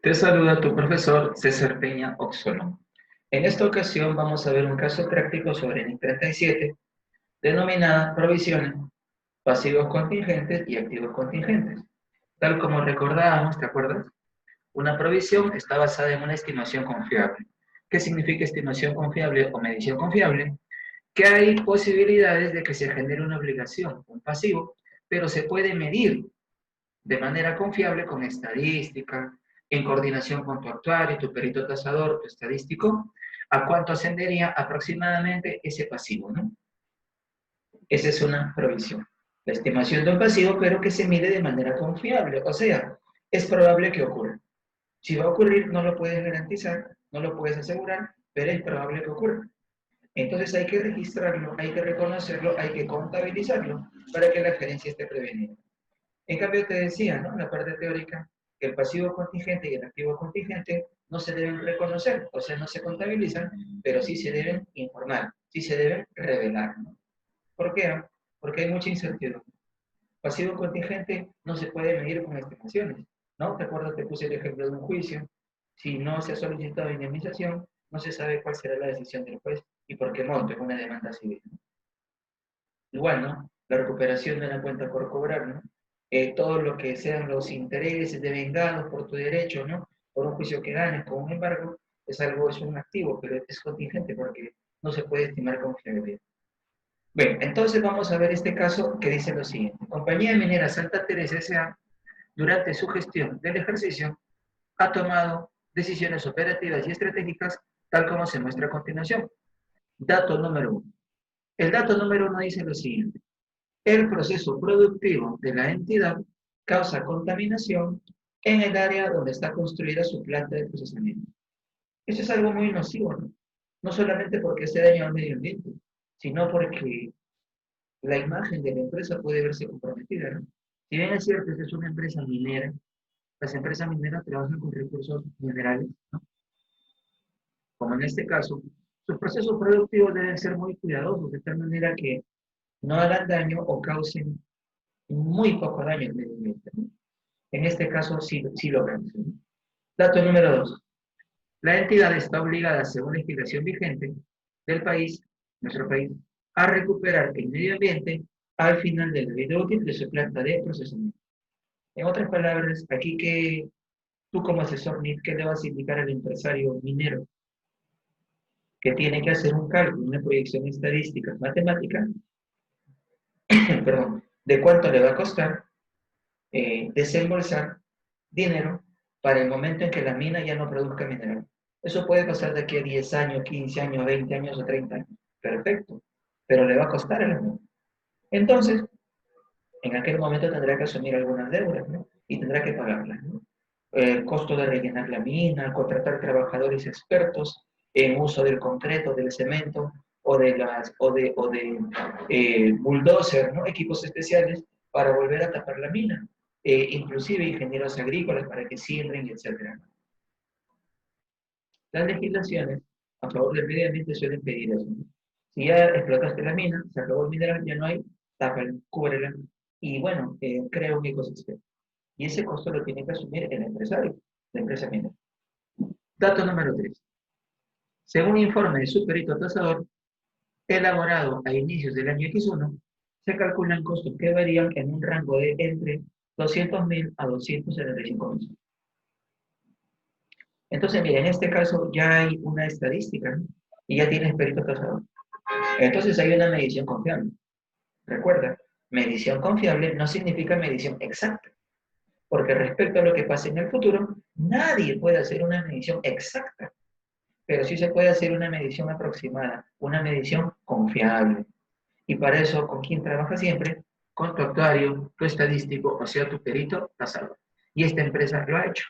Te saluda tu profesor César Peña Oxono. En esta ocasión vamos a ver un caso práctico sobre NIC 37, denominada provisiones, pasivos contingentes y activos contingentes. Tal como recordábamos, ¿te acuerdas? Una provisión está basada en una estimación confiable. ¿Qué significa estimación confiable o medición confiable? Que hay posibilidades de que se genere una obligación, un pasivo, pero se puede medir de manera confiable con estadística, en coordinación con tu actuario, tu perito tasador, tu estadístico, a cuánto ascendería aproximadamente ese pasivo, ¿no? Esa es una provisión. La estimación de un pasivo, pero que se mide de manera confiable, o sea, es probable que ocurra. Si va a ocurrir, no lo puedes garantizar, no lo puedes asegurar, pero es probable que ocurra. Entonces hay que registrarlo, hay que reconocerlo, hay que contabilizarlo para que la gerencia esté prevenida. En cambio, te decía, ¿no? En la parte teórica, que el pasivo contingente y el activo contingente no se deben reconocer, o sea, no se contabilizan, pero sí se deben informar, sí se deben revelar, ¿no? ¿Por qué? Porque hay mucha incertidumbre. Pasivo contingente no se puede medir con estimaciones, ¿no? ¿Te acuerdas? Te puse el ejemplo de un juicio. Si no se ha solicitado indemnización, no se sabe cuál será la decisión del juez y por qué monto en una demanda civil, ¿no? Igual, ¿no? La recuperación de la cuenta por cobrar, ¿no? Todo lo que sean los intereses devengados por tu derecho, ¿no? Por un juicio que ganes con un embargo, es algo, es un activo, pero es contingente porque no se puede estimar con fiabilidad. Bien, entonces vamos a ver este caso que dice lo siguiente. Compañía Minera Santa Teresa S.A., durante su gestión del ejercicio, ha tomado decisiones operativas y estratégicas, tal como se muestra a continuación. Dato número uno. El dato número uno dice lo siguiente. El proceso productivo de la entidad causa contaminación en el área donde está construida su planta de procesamiento. Eso es algo muy nocivo, ¿no? No solamente porque se daña al medio ambiente, sino porque la imagen de la empresa puede verse comprometida, ¿no? Si bien es cierto que es una empresa minera, las empresas mineras trabajan con recursos minerales, ¿no? Como en este caso, sus procesos productivos deben ser muy cuidadosos, de tal manera que no hagan daño o causen muy poco daño al medio ambiente, ¿no? En este caso sí lo causa, ¿no? Dato número dos. La entidad está obligada, según legislación vigente del país, nuestro país, a recuperar el medio ambiente al final de la vida útil de su planta de procesamiento. En otras palabras, aquí que tú como asesor NIT, ¿qué le vas a indicar al empresario minero? Que tiene que hacer un cálculo, una proyección estadística, matemática, perdón, de cuánto le va a costar desembolsar dinero para el momento en que la mina ya no produzca mineral. Eso puede pasar de aquí a 10 años, 15 años, 20 años o 30 años. Perfecto. Pero le va a costar a la mina. Entonces, en aquel momento tendrá que asumir algunas deudas, ¿no? Y tendrá que pagarlas, ¿no? El costo de rellenar la mina, contratar trabajadores expertos en uso del concreto, del cemento o de bulldozer, ¿no? Equipos especiales para volver a tapar la mina, inclusive ingenieros agrícolas para que siembren, etc. Las legislaciones a favor del medio ambiente suelen pedir eso, ¿no? Si ya explotaste la mina, se acabó el mineral, ya no hay, tápala, cúbrela y bueno, crea un ecosistema. Y ese costo lo tiene que asumir el empresario, la empresa minera. Dato número 3. Según informe de su perito tasador, elaborado a inicios del año X1, se calculan costos que varían en un rango de entre 200.000 a 275.000. Entonces, mira, en este caso ya hay una estadística, ¿no? Y ya tienes perito tasador. Entonces hay una medición confiable. Recuerda, medición confiable no significa medición exacta, porque respecto a lo que pase en el futuro, nadie puede hacer una medición exacta, pero sí se puede hacer una medición aproximada, una medición confiable. Y para eso, ¿con quién trabaja siempre? Con tu actuario, tu estadístico, o sea, tu perito tasador. Y esta empresa lo ha hecho.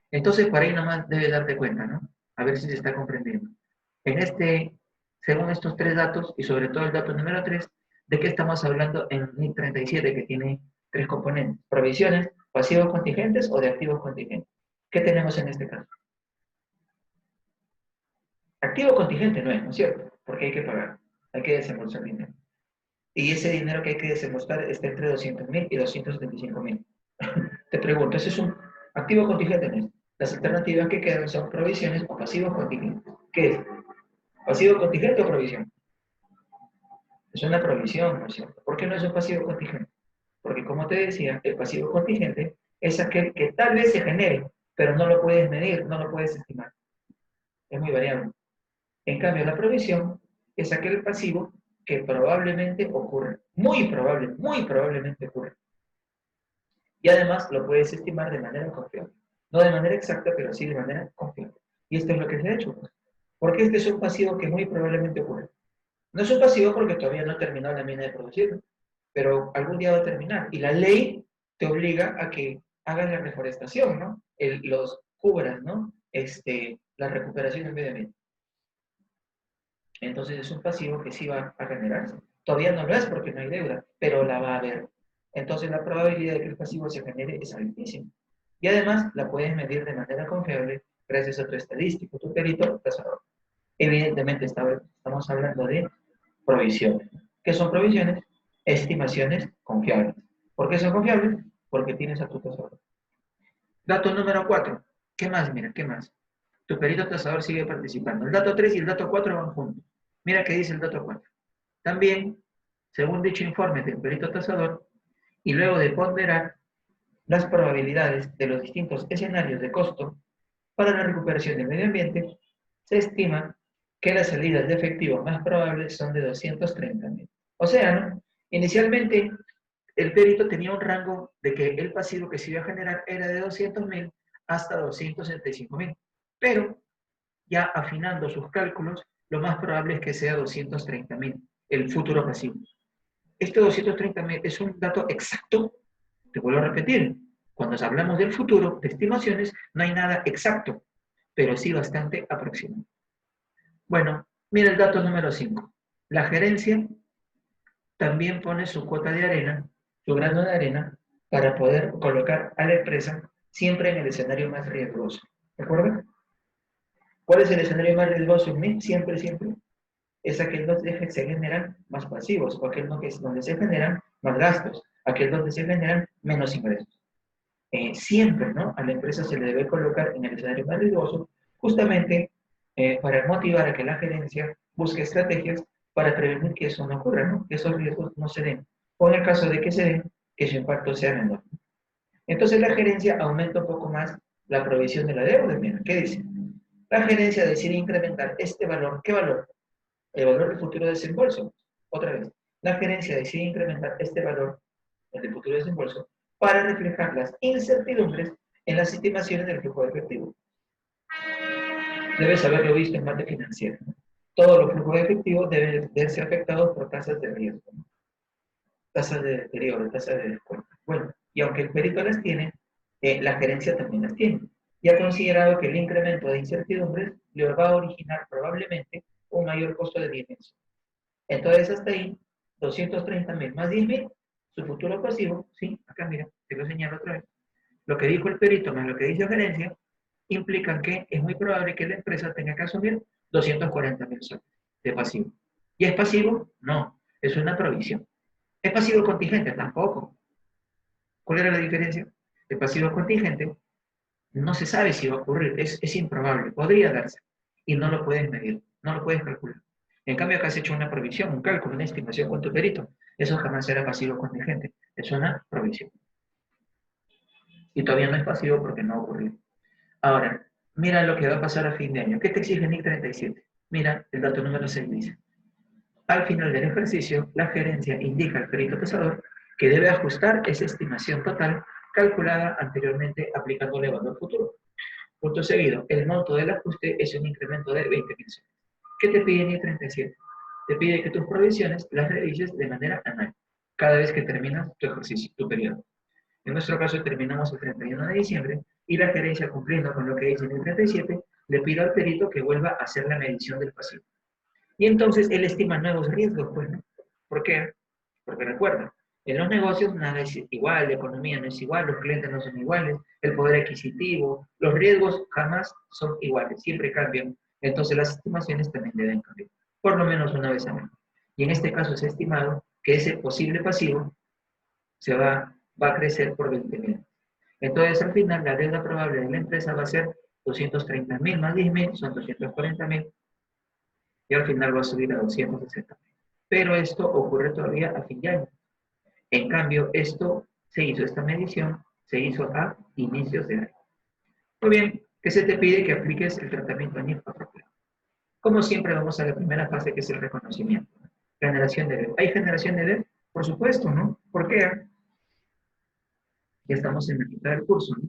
Entonces, por ahí nomás debes darte cuenta, ¿no? A ver si se está comprendiendo. En este, según estos tres datos, y sobre todo el dato número 3, ¿de qué estamos hablando en NIC 37, que tiene tres componentes? Provisiones, pasivos contingentes o de activos contingentes. ¿Qué tenemos en este caso? Activo contingente no es cierto, porque hay que pagar, hay que desembolsar dinero. Y ese dinero que hay que desembolsar está entre 200.000 y 275.000. Te pregunto, ¿ese es un activo contingente? No es. Las alternativas que quedan son provisiones o pasivos contingentes. ¿Qué es? ¿Pasivo contingente o provisión? Es una provisión, ¿no es cierto? ¿Por qué no es un pasivo contingente? Porque como te decía, el pasivo contingente es aquel que tal vez se genere, pero no lo puedes medir, no lo puedes estimar. Es muy variable. En cambio, la provisión es aquel pasivo que probablemente ocurre. Muy probablemente ocurre. Y además lo puedes estimar de manera confiable. No de manera exacta, pero sí de manera confiable. Y esto es lo que se ha hecho. Porque este es un pasivo que muy probablemente ocurre. No es un pasivo porque todavía no ha terminado la mina de producirlo, pero algún día va a terminar. Y la ley te obliga a que hagas la reforestación, ¿no? Los cubras, ¿no? La recuperación del medio ambiente. Entonces es un pasivo que sí va a generarse. Todavía no lo es porque no hay deuda, pero la va a haber. Entonces la probabilidad de que el pasivo se genere es altísima. Y además la puedes medir de manera confiable gracias a tu estadístico, tu perito tasador. Evidentemente estamos hablando de provisiones. ¿Qué son provisiones? Estimaciones confiables. ¿Por qué son confiables? Porque tienes a tu tasador. Dato número 4. ¿Qué más? Mira, ¿qué más? Tu perito tasador sigue participando. El dato 3 y el dato 4 van juntos. Mira qué dice el dato 4. También, según dicho informe del perito tasador, y luego de ponderar las probabilidades de los distintos escenarios de costo para la recuperación del medio ambiente, se estima que las salidas de efectivo más probables son de 230.000. O sea, ¿no? Inicialmente el perito tenía un rango de que el pasivo que se iba a generar era de 200.000 hasta 275.000. Pero ya afinando sus cálculos, lo más probable es que sea 230.000, el futuro pasivo. Este 230.000 es un dato exacto, te vuelvo a repetir, cuando hablamos del futuro, de estimaciones, no hay nada exacto, pero sí bastante aproximado. Bueno, mira el dato número 5. La gerencia también pone su cuota de arena, su grano de arena, para poder colocar a la empresa siempre en el escenario más riesgoso. ¿De acuerdo? ¿Cuál es el escenario más riesgoso en mí? Siempre, siempre. Es aquel donde se generan más pasivos, o aquel donde se generan más gastos, aquel donde se generan menos ingresos. Siempre, ¿no? A la empresa se le debe colocar en el escenario más riesgoso, justamente para motivar a que la gerencia busque estrategias para prevenir que eso no ocurra, ¿no? Que esos riesgos no se den. O en el caso de que se den, que su impacto sea menor. Entonces la gerencia aumenta un poco más la provisión de la deuda. Mira, ¿qué dice? La gerencia decide incrementar este valor. ¿Qué valor? El valor del futuro desembolso. Otra vez, la gerencia decide incrementar este valor, el del futuro desembolso, para reflejar las incertidumbres en las estimaciones del flujo de efectivo. Debes haberlo visto en materia financiera. Todos los flujos de efectivo deben verse afectados por tasas de riesgo, ¿no? Tasas de deterioro, tasas de descuento. Bueno, y aunque el perito las tiene, la gerencia también las tiene. Y ha considerado que el incremento de incertidumbres le va a originar probablemente un mayor costo de dimensión. Entonces, hasta ahí, 230.000 más 10.000, su futuro pasivo, ¿sí? Acá mira, te lo señalo otra vez. Lo que dijo el perito más lo que dice la gerencia, implican que es muy probable que la empresa tenga que asumir 240.000 soles de pasivo. ¿Y es pasivo? No, es una provisión. ¿Es pasivo contingente? Tampoco. ¿Cuál era la diferencia? El pasivo contingente no se sabe si va a ocurrir, es improbable, podría darse, y no lo puedes medir, no lo puedes calcular. En cambio, acá has hecho una provisión, un cálculo, una estimación con tu perito. Eso jamás será pasivo contingente, es una provisión. Y todavía no es pasivo porque no ha ocurrido. Ahora, mira lo que va a pasar a fin de año. ¿Qué te exige NIC 37? Mira, el dato número 6 dice. Al final del ejercicio, la gerencia indica al perito tasador que debe ajustar esa estimación total calculada anteriormente aplicándole valor futuro. Punto seguido, el monto del ajuste es un incremento de 20.000 soles. ¿Qué te pide NIC 37? Te pide que tus provisiones las revises de manera anual, cada vez que terminas tu ejercicio, tu periodo. En nuestro caso terminamos el 31 de diciembre y la gerencia, cumpliendo con lo que dice NIC 37, le pide al perito que vuelva a hacer la medición del pasivo. Y entonces él estima nuevos riesgos, pues, ¿no? ¿Por qué? Porque recuerda, en los negocios nada es igual, la economía no es igual, los clientes no son iguales, el poder adquisitivo, los riesgos jamás son iguales, siempre cambian. Entonces las estimaciones también deben cambiar, por lo menos una vez al año. Y en este caso se ha estimado que ese posible pasivo va a crecer por 20.000. Entonces, al final, la deuda probable de la empresa va a ser 230.000 más 10.000, son 240.000, y al final va a subir a 260.000. Pero esto ocurre todavía a fin de año. En cambio, esta medición se hizo a inicios de año. Muy bien, ¿qué se te pide? Que apliques el tratamiento anímico apropiado. Como siempre, vamos a la primera fase, que es el reconocimiento. Generación de BEP. ¿Hay generación de BEP? Por supuesto, ¿no? ¿Por qué? Ya estamos en la mitad del curso, ¿no?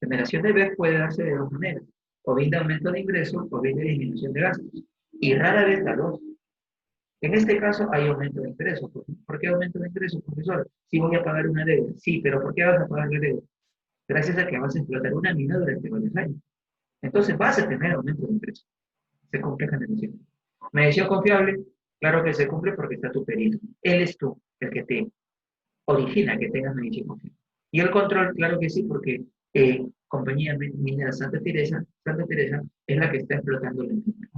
Generación de BEP puede darse de dos maneras, o bien de aumento de ingresos, o bien de disminución de gastos. Y rara vez la dos. En este caso hay aumento de ingresos. ¿Por qué aumento de ingresos, profesor? Si voy a pagar una deuda. Sí, pero ¿por qué vas a pagar la deuda? Gracias a que vas a explotar una mina durante varios años. Entonces vas a tener aumento de ingresos. Se cumple generación. Medición confiable, claro que se cumple porque está tu perito. Él es tú, el que te origina que tengas medición confiable. Y el control, claro que sí, porque compañía minera Santa Teresa es la que está explotando la mina.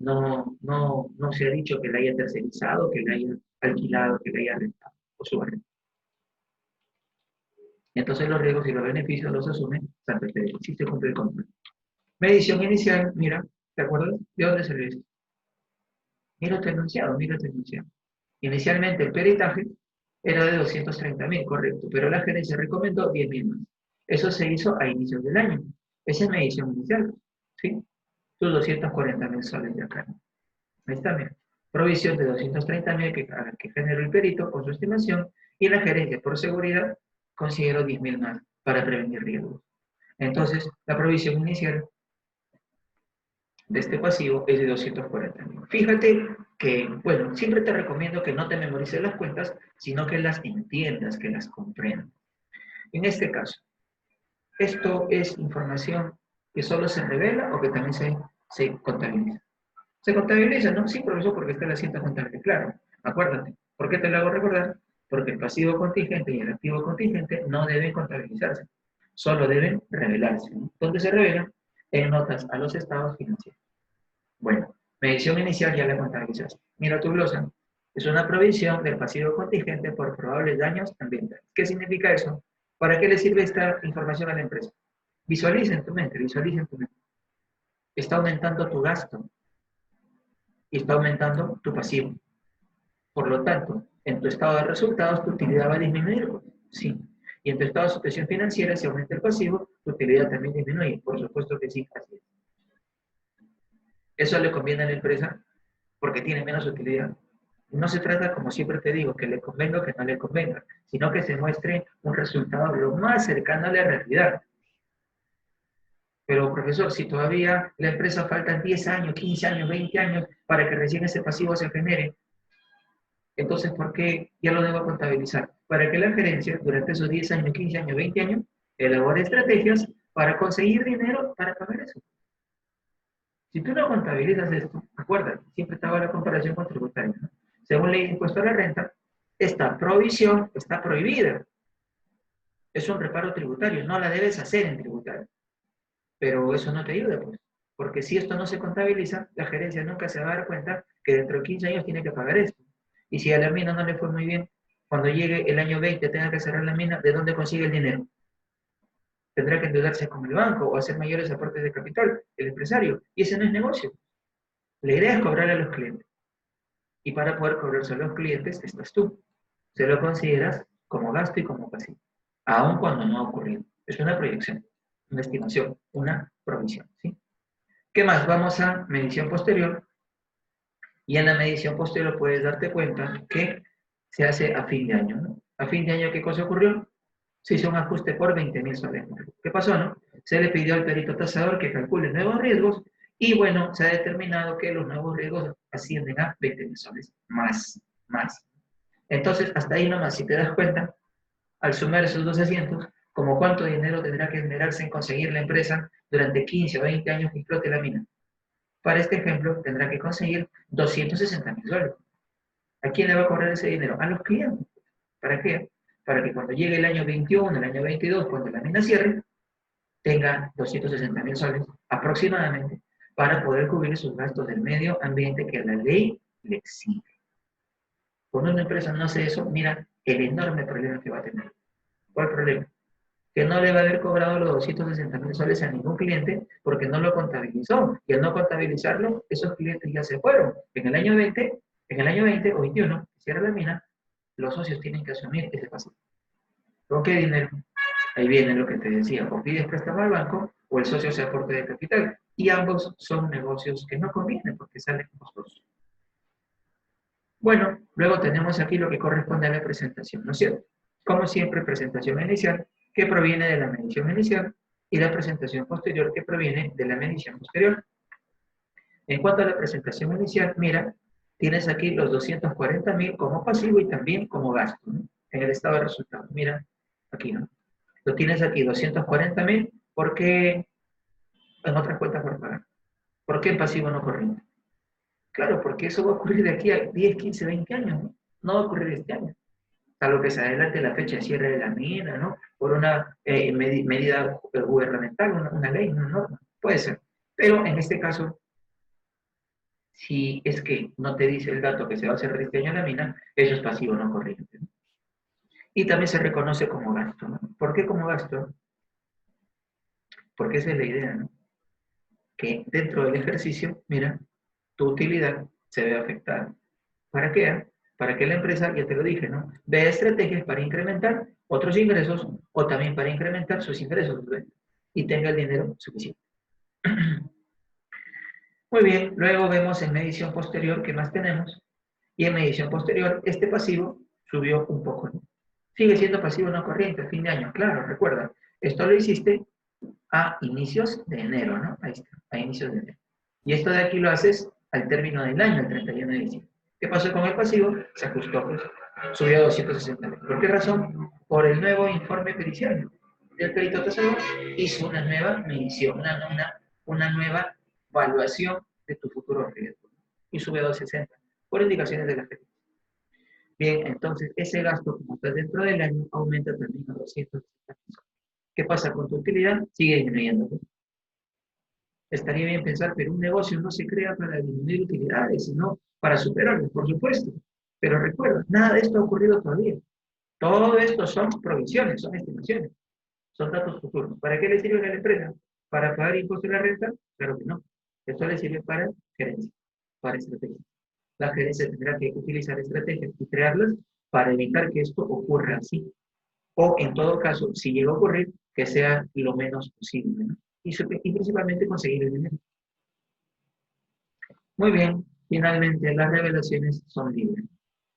No se ha dicho que la haya tercerizado, que la haya alquilado, que la haya rentado o subarrendado. Entonces los riesgos y los beneficios los asume Santa Teresa. Sí se cumple el control. Medición inicial, mira, ¿te acuerdas? ¿De dónde salió esto? Mira tu enunciado, mira tu enunciado. Inicialmente el peritaje era de 230.000, correcto, pero la gerencia recomendó 10.000 más. Eso se hizo a inicios del año. Esa es medición inicial, ¿sí? Tus 240.000 soles de acá. Ahí está, mira. Provisión de 230.000 que generó el perito con su estimación, y la gerencia, por seguridad, consideró 10.000 más para prevenir riesgos. Entonces, la provisión inicial de este pasivo es de 240.000. Fíjate que, bueno, siempre te recomiendo que no te memorices las cuentas, sino que las entiendas, que las comprendas. En este caso, ¿esto es información que solo se revela o que también se contabiliza? Se contabiliza, ¿no? Sí, profesor, porque está la cinta contable. Claro, acuérdate. ¿Por qué te lo hago recordar? Porque el pasivo contingente y el activo contingente no deben contabilizarse, solo deben revelarse, ¿no? ¿Dónde se revelan? En notas a los estados financieros. Bueno, medición inicial ya la contabilizaste. Mira tu glosa. Es una provisión del pasivo contingente por probables daños ambientales. ¿Qué significa eso? ¿Para qué le sirve esta información a la empresa? Visualiza en tu mente, visualiza en tu mente. Está aumentando tu gasto y está aumentando tu pasivo. Por lo tanto, en tu estado de resultados, tu utilidad va a disminuir. Sí. Y en tu estado de situación financiera, si aumenta el pasivo, tu utilidad también disminuye. Por supuesto que sí, así es. Eso le conviene a la empresa porque tiene menos utilidad. No se trata, como siempre te digo, que le convenga o que no le convenga, sino que se muestre un resultado lo más cercano a la realidad. Pero, profesor, si todavía la empresa faltan 10 años, 15 años, 20 años para que recién ese pasivo se genere, entonces, ¿por qué ya lo debo contabilizar? Para que la gerencia, durante esos 10 años, 15 años, 20 años, elabore estrategias para conseguir dinero para pagar eso. Si tú no contabilizas esto, acuérdate, siempre estaba la comparación con tributaria, ¿no? Según ley de impuesto a la renta, esta provisión está prohibida. Es un reparo tributario, no la debes hacer en tributario. Pero eso no te ayuda, pues. Porque si esto no se contabiliza, la gerencia nunca se va a dar cuenta que dentro de 15 años tiene que pagar esto. Y si a la mina no le fue muy bien, cuando llegue el año 20 tenga que cerrar la mina, ¿de dónde consigue el dinero? Tendrá que endeudarse con el banco o hacer mayores aportes de capital, el empresario. Y ese no es negocio. La idea es cobrarle a los clientes. Y para poder cobrarse a los clientes, estás tú. Se lo consideras como gasto y como pasivo, aun cuando no ha ocurrido. Es una proyección, una estimación, una provisión, ¿sí? ¿Qué más? Vamos a medición posterior. Y en la medición posterior puedes darte cuenta que se hace a fin de año, ¿no? A fin de año, ¿qué cosa ocurrió? Se hizo un ajuste por 20.000 soles. ¿Qué pasó, no? Se le pidió al perito tasador que calcule nuevos riesgos y, bueno, se ha determinado que los nuevos riesgos ascienden a 20.000 soles. Más. Entonces, hasta ahí nomás, si te das cuenta, al sumar esos dos asientos, como cuánto dinero tendrá que generarse en conseguir la empresa durante 15 o 20 años que explote la mina. Para este ejemplo, tendrá que conseguir 260.000 soles. ¿A quién le va a cobrar ese dinero? A los clientes. ¿Para qué? Para que cuando llegue el año 21, el año 22, cuando la mina cierre, tenga 260.000 soles aproximadamente para poder cubrir sus gastos del medio ambiente que la ley le exige. Cuando una empresa no hace eso, mira el enorme problema que va a tener. ¿Cuál problema? que no le va a haber cobrado los 260.000 soles a ningún cliente porque no lo contabilizó. Y al no contabilizarlo, esos clientes ya se fueron. En el año 20 o 21, que cierra la mina, los socios tienen que asumir ese pasivo. ¿Con qué dinero? Ahí viene lo que te decía, o pides préstamo al banco o el socio se aporte de capital. Y ambos son negocios que no convienen porque salen costosos. Bueno, luego tenemos aquí lo que corresponde a la presentación, ¿no es cierto? Como siempre, presentación inicial, que proviene de la medición inicial, y la presentación posterior, que proviene de la medición posterior. En cuanto a la presentación inicial, mira, tienes aquí los 240.000 como pasivo y también como gasto, ¿no? En el estado de resultados. Mira, aquí, ¿no? Lo tienes aquí, 240.000, porque en otras cuentas por pagar. ¿Por qué en pasivo no corriente? Claro, porque eso va a ocurrir de aquí a 10, 15, 20 años, ¿no? No va a ocurrir este año. A lo que se adelante la fecha de cierre de la mina, ¿no? Por una medida gubernamental, una ley, una norma. Puede ser. Pero en este caso, si es que no te dice el dato que se va a hacer este año en la mina, eso es pasivo no corriente, ¿no? Y también se reconoce como gasto, ¿no? ¿Por qué como gasto? Porque esa es la idea, ¿no? Que dentro del ejercicio, mira, tu utilidad se ve afectada. ¿Para qué? Para que la empresa, ya te lo dije, ¿no? Vea estrategias para incrementar otros ingresos o también para incrementar sus ingresos, ¿ves? Y tenga el dinero suficiente. Muy bien, luego vemos en medición posterior qué más tenemos. Y en medición posterior, este pasivo subió un poco, ¿no? Sigue siendo pasivo no corriente a fin de año, claro, recuerda. Esto lo hiciste a inicios de enero, ¿no? Ahí está, a inicios de enero. Y esto de aquí lo haces al término del año, el 31 de diciembre. ¿Qué pasó con el pasivo? Se ajustó, pues, subió a 260.000. ¿Por qué razón? Por el nuevo informe pericial del crédito tasador, hizo una nueva medición, una nueva evaluación de tu futuro riesgo. Y sube a 260, por indicaciones de la gerencia. Bien, entonces ese gasto, como está dentro del año, aumenta también a 260. ¿Qué pasa con tu utilidad? Sigue disminuyendo. Estaría bien pensar, pero un negocio no se crea para disminuir utilidades, sino para superarlas, por supuesto. Pero recuerda, nada de esto ha ocurrido todavía. Todo esto son provisiones, son estimaciones, son datos futuros. ¿Para qué le sirve a la empresa? ¿Para pagar impuestos de la renta? Claro que no. Esto le sirve para gerencia, para estrategia. La gerencia tendrá que utilizar estrategias y crearlas para evitar que esto ocurra así. O en todo caso, si llega a ocurrir, que sea lo menos posible, ¿no? Y principalmente conseguir el dinero. Muy bien, finalmente las revelaciones son libres.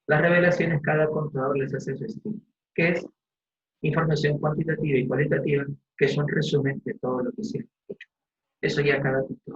Las revelaciones cada contador les hace su estilo, que es información cuantitativa y cualitativa, que son resumen de todo lo que se ha hecho. Eso ya cada contador